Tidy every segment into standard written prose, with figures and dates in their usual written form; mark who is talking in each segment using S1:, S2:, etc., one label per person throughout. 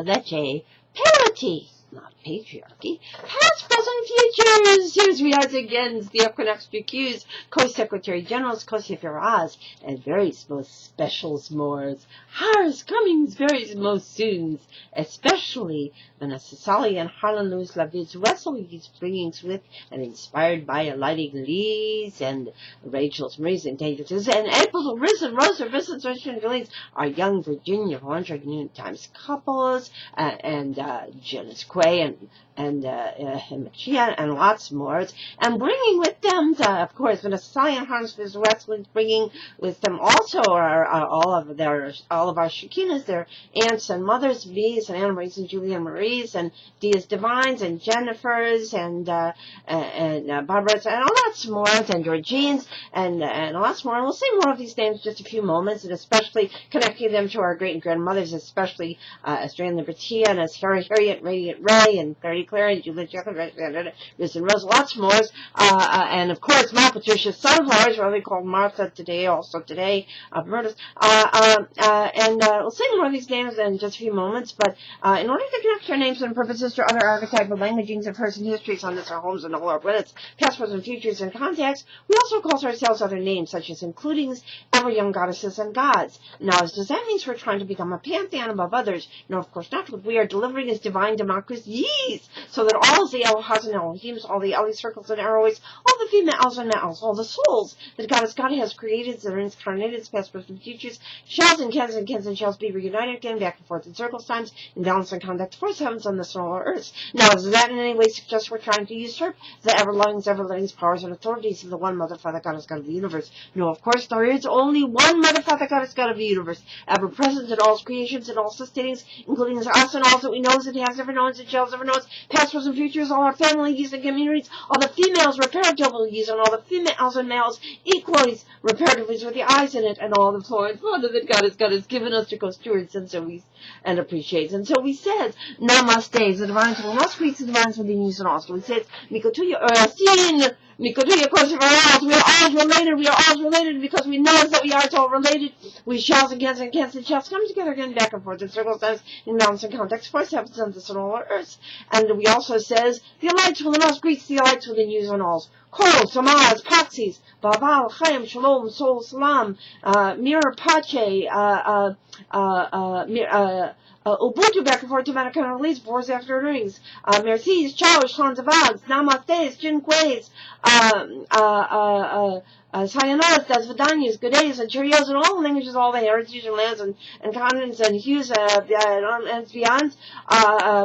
S1: Leche. Parity, not patriarchy. Past, present, futures. Here's we are again, the Equinoxtrueqsz, Co-Secretary Generals, Co-Secretary and various most specials mores. Hars, Comingsz, various most soons, especially when a Sicily and Harlan Lewis Lavid's wrestling bringings with and inspired by a Lighting Lees and Rachel's Marie's and Dangerous and April Risen, Rosa, Risen, and Gleans, our young Virginia 100 New Times couples, and Janice Quay and Machia and lots more, and bringing with them, of course, when a Sicilian Harness Wrestling, bringing with them also all of our Shekinahs, their aunts and mothers, Bees and Anna Marie's and Julia Marie's and Dia's Divines and Jennifer's and Barbara's and all lots more, and Georgine's and lots more. And we'll say more of these names in just a few moments, and especially connecting them to our great and grandmothers, especially Estrella Libertia and as Harriet Radiant Ray and Clary Claire and Julia Jekyll, Riz and Rose, lots more. And of course, Ma Patricia Sunflowers, really called Martha today, also today, Murders. We'll say more of these names in just a few moments, but in order to connect our names and purposes to other archetypal languagings and person histories on this, our homes and all our planets, past, present, futures, and contacts, we also call ourselves other names, such as including ever young goddesses and gods. Now, does that mean we're trying to become a pantheon above others? No, of course not. What we are delivering is divine democracies, so that all the Elohas and Elohims, all the Eli circles and arrows, all the females and males, all the souls that God has created, that are incarnated, past, present, futures, shells and kens and shells be reunited again, back and forth in circles times, in balance and conduct, force heavens on the solar earth. Now, does that in any way suggest we're trying to usurp the ever-loving powers and authorities of the one Mother, Father, Goddess, God of the universe? No, of course, there is only one Mother, Father, Goddess, God of the universe, ever present in all creations and all sustainings, including us and all that we know, and has ever known, and shells ever knows, past, present, futures, all our families and communities, all the females reparatively, and all the females and males equally reparatively with the eyes in it, and all the floor and fauna that God has given us to go stewards and appreciates. And so we said, Namaste, the divines will not speak, the divines within you and all. So we said, Mikotuya, Mikotuya, of course, we are all related because we know that we are all related. We shells and cans and shells come together again, back and forth in circles, times, in balance and context, force heavens and this and all our earths. And we also says, the lights within us greets the lights within you and all. Kol, Samaz, Paxis, Babal, Chaim, Shalom, Sol, Salam, Mir, Pache, Ubuntu, back and forth to Manakana release, Boars after rings, Mercedes, Chow, Shlans of Ags, Namaste, Jinquays, Sayonara, Vidanias, good days, and Cheerios, and all the languages, all the heritage and lands and continents and hues and beyond,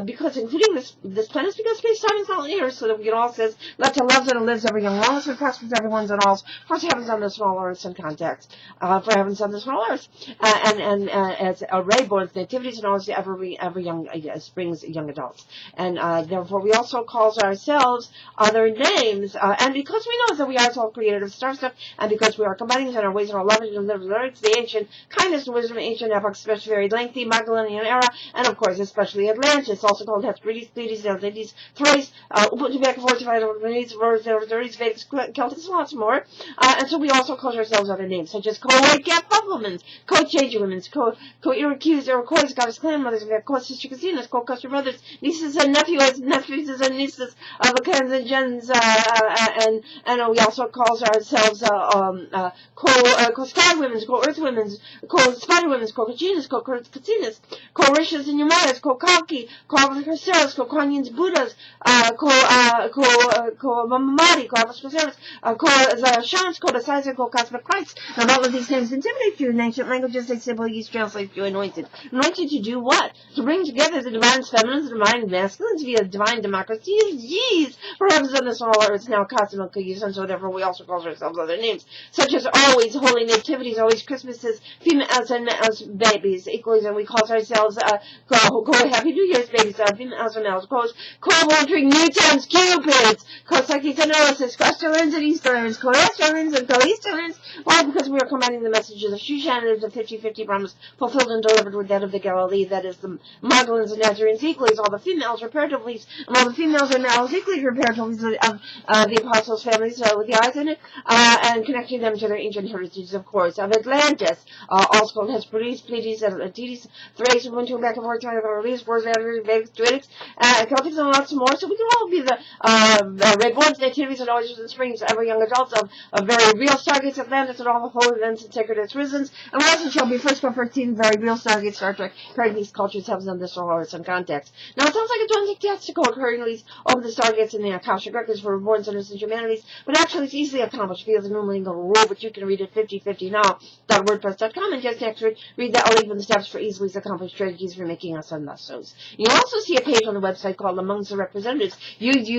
S1: because including this planet, because space time is not linear, so that we can all says, let the loves and lives every young wellness and prospers everyone's and all's, for heavens on the small earths and contacts, for heavens on the small earths, and as a ray born nativities and all as every young springs young adults, and therefore we also call ourselves other names, and because we know that we are all created of star stuff, and because we are combining in our ways and our love and lyrics, the ancient kindness and wisdom, ancient epochs, especially very lengthy, Magdalenian era, and of course, especially Atlantis, also called Hesperides, Pleiades, Atlantis, Thrace, Ubuntu, back and forth, Vedic, Celtics, lots more. And so we also call ourselves other names, such as Co-White Cat Bufflemans, Co-Change Women's, Co-Iroquoise, Iroquois, Goddess Clanmothers, Co-Sister Casinas, Co-Custer Brothers, nieces and nephews and nieces of the clans and gens, and we also call ourselves Co-Sky Women's, Co-Earth Women's, Co-Spider Women's, Co-Kachinas, Co-Katsinas, Co-Rishas and Yumayas, Co-Kalki, Co-Abacaseras, Co-Kanyans, Buddhas, Co-Mamamadi, Co-Abacaseras, Co-Shans, Co-Decisive, Co-Couszmic Chrisztsz. Now, all of these names intimidate you in ancient languages, they simply use translate to anointed. Anointed to do what? To bring together the divine feminines, the divine masculines via divine democracy. Yees! For heavens on this all earth now Couszmic Chrisztsz, and so therefore we also call ourselves other names, such as always holy nativities, always Christmases, females and males babies, equally, and we call ourselves Happy New Year's babies, females and males, co-altering new times, Cupids, co-psychics analysis, Questerlands and Easterlands, co-Easterlands and co-Easterlands, why? Because we are combining the messages of Shushan and the 50-50 promise fulfilled and delivered with that of the Galilee, that is the Magdalens and Nazarenes equally, all the females reparatively, and all the females and males equally reparatively of the apostles' families with the eyes in it, and connecting them to their ancient heritage, of course, of Atlantis, also called Hesperus, Pleiades, Atlantides, Thrace, Ubuntu, back and forth, time, release, words, Vedic, Druidics, Celtics, and lots more. So we can all be the red boards, nativities, and always and springs, every young adult of very real Stargates, Atlantis, and all the holy events and sacred reasons. And last shall be first come 13, very real Stargates, Star Trek, Parities, cultures, heavens, and this horrors and context. Now it sounds like it's fantastical occurrences over the Stargates and the Akashic records for reborn sinners and humanities, but actually it's easily accomplished via the numerical rule, but you can read it 50/50 now.wordpress.com, and just next to it, read that. I'll leave the steps for easily accomplished strategies for making us unless. You also see a page on the website called Amongst the Representatives. Use,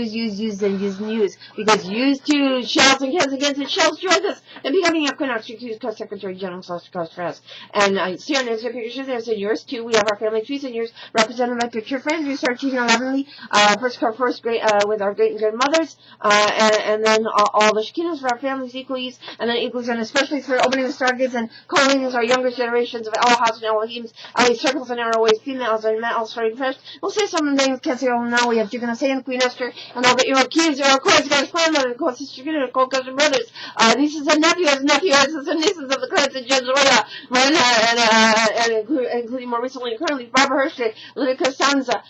S1: and use, because use too, shells and cans against it, shells join us, and becoming Equinoxtrueqsz Co-Secretary General //Trust. And see on there's your pictures, there's in yours too. We have our family trees and yours represented by picture frames. We start choosing 11ly, first great, with our great and grandmothers, and then all the Shekinahs for our families equally, and then equals, and especially for opening the stargates and co-leading our younger generations of Elohas and Elohims, Ellie circles and arrowways, females and metals starting first. We'll say some of the names, can't say all now. We have you're gonna say and Queen Esther, and all the Iroquois, guys, grandmother, and co-sister, co-cousin brothers, nieces and nephews, and nieces of the clans of Jezreel, and including more recently and currently Barbara Hershey, Lydia Costanza,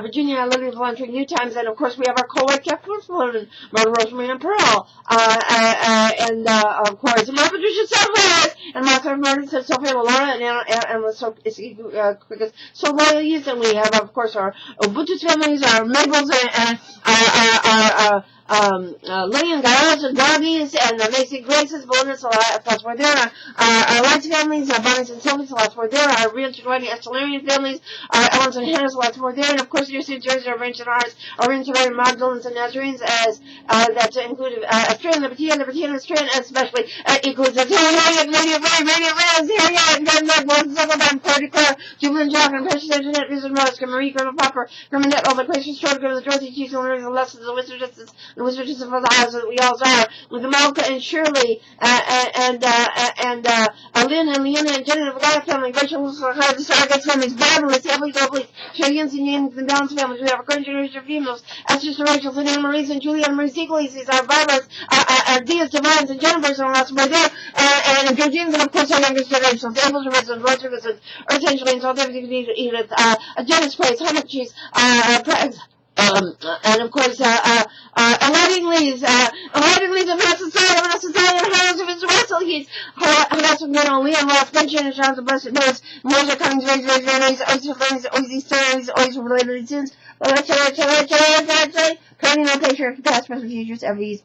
S1: Virginia, Lydia Volantric, New Times, and of course we have our co-wife Jeff Florin, Mother Rosemary and Pearl, and of course Mother Patricia Silvers, and Martha Martin said Sophia Laura, and so loyal, and we have of course our Ubuntu families, our Mabels, and Lillian Garros and Doggies, and the Macy Graces, Bonus, lots more there, our Lights families, our Bonnies and Sylvies, lots more there, our Real Chidwani Estelarian families, our Ellens and Hannahs, lots more there, and of course your Jersey, our Ranch and ours, our Ranch Magdalens and Nazarenes, as that's included Australian, Libertine, Australian, and especially equals the Radio Rams, and Gunback, Moses, Zuckerberg, Party Claire, Jubilant Jock, and Precious Internet, Vision Rose, Marie, Colonel Popper, Hermanette, all the Gracious Short, the Dorothy, Chiefs, and the Lessons, the Wizards, the Wizards of the House that we all are, with Malka and Shirley, Lynn and Leanna and Jenny of the God family, Rachel, the Stargates families, Babylon, Emily, Gobley, Shayans and Yans and Balance families. We have our current generation of females, Esther's and Rachel's and Anna Marie's and Julia and Marie Equalies, our Barbara's, Dia's, Divines, and Jennifer's, and lots more there, and Georgine's, and of course our youngest generations, Abel's residents, Roger residents, Earth Angelines, all different things to eat it, Jenna's Place, Hummus Cheese, and of course, Aladdin Leaves, of Mass Society, of Society, and House of his Wrestle, he's House of Men only, and Ross Benjamin, and Shaw's of Blessed Knows, Moshe Cummings, Oyster Flames, Ozy Stories, always related to tunes, currently no picture of past, present, futures, every